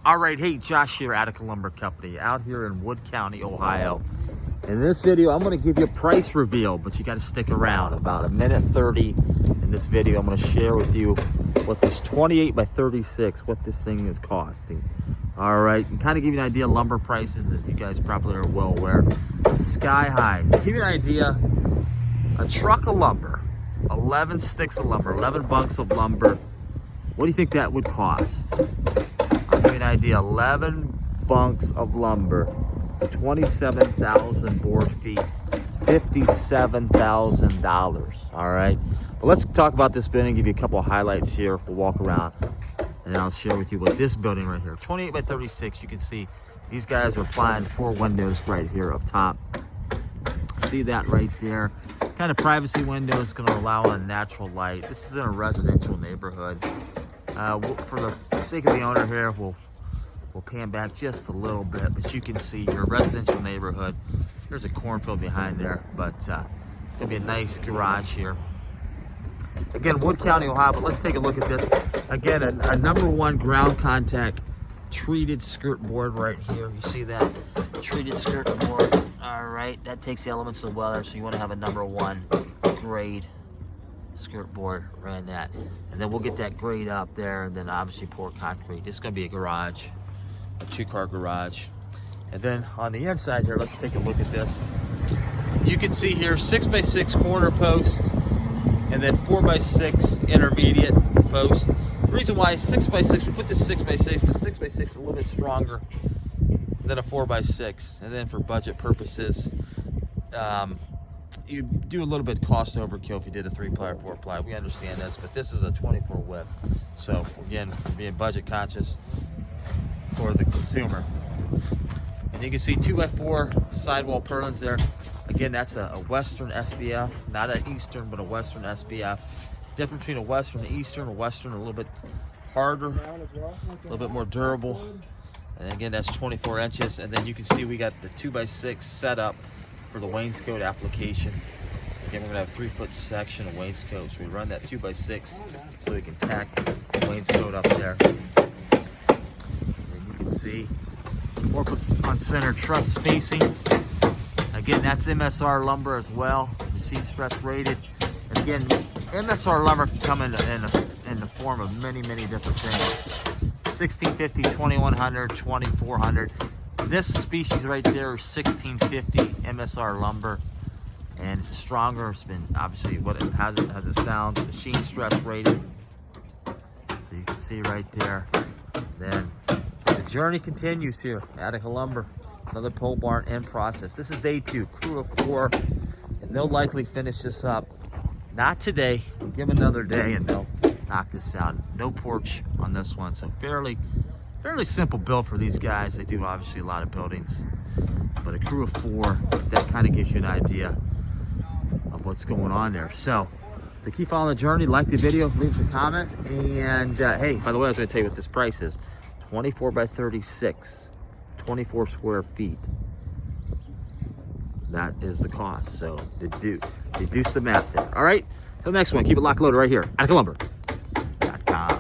All right, hey, Josh here, Attica Lumber Company, out here in Wood County, Ohio. In this video, I'm going to give you a price reveal, but you got to stick around. About a minute 30 in this video, I'm going to share with you what this 28 by 36, what this thing is costing. All right, and kind of give you an idea of lumber prices, as you guys probably are well aware. Sky high. To give you an idea, a truck of lumber, 11 sticks of lumber, 11 bunks of lumber. What do you think that would cost? I'll give you an idea, 11 bunks of lumber. So 27,000 board feet, $57,000. All right. Well, let's talk about this building, give you a couple of highlights here. We'll walk around and I'll share with you what this building right here, 28 by 36, you can see these guys are applying 4 windows right here up top. See that right there? Kind of privacy window. It's going to allow in natural light. This is in a residential neighborhood. For the sake of the owner here, we'll pan back just a little bit, but you can see your residential neighborhood. There's a cornfield behind there, but it's going to be a nice garage here. Again, Wood County, Ohio, but let's take a look at this. Again, a #1 ground contact treated skirt board right here. You see that? Treated skirt board. All right, that takes the elements of the weather, so you want to have a #1 grade skirt board around that. And then we'll get that grade up there, and then obviously pour concrete. This is going to be a garage, a 2-car garage. And then on the inside here, let's take a look at this. You can see here 6x6 corner post, and then 4x6 intermediate post. The reason why 6x6, we put this 6x6, the 6x6 is a little bit stronger than a 4x6. And then for budget purposes, you do a little bit cost overkill if you did a 3-ply or 4-ply. We understand this, but this is a 24 width. So again, we're being budget conscious for the consumer. And you can see 2x4 sidewall purlins there. Again, that's a Western SBF, not an Eastern, but a Western SBF. Difference between a Western and Eastern. A Western a little bit harder, a little bit more durable. And again, that's 24 inches. And then you can see we got the 2x6 set up for the wainscot application. Again, we're gonna have a 3-foot section of wainscot. So we run that 2x6 so we can tack the wainscot up there. And you can see 4-foot uncentered truss spacing. Again, that's MSR lumber as well, machine stress rated. And again, MSR lumber can come in the form of many different things. 1650, 2100, 2400. This species right there is 1650 MSR lumber, and it's stronger. It's been obviously what it has it sounds, machine stress rated. So you can see right there. Then the journey continues here. Attica Lumber, another pole barn in process. This is day 2, crew of 4, and they'll likely finish this up. Not today. We'll give them another day, and they'll knock this out. No porch on this one, so fairly simple build for these guys. They do obviously a lot of buildings, but a crew of 4, that kind of gives you an idea of what's going on there. So to keep following the journey, like the video, leave us a comment, and hey, by the way, I was going to tell you what this price is. 24 by 36, 24 square feet. That is the cost. So deduce the math there. All right, till next one, keep it locked loaded right here, AtticaLumber.com.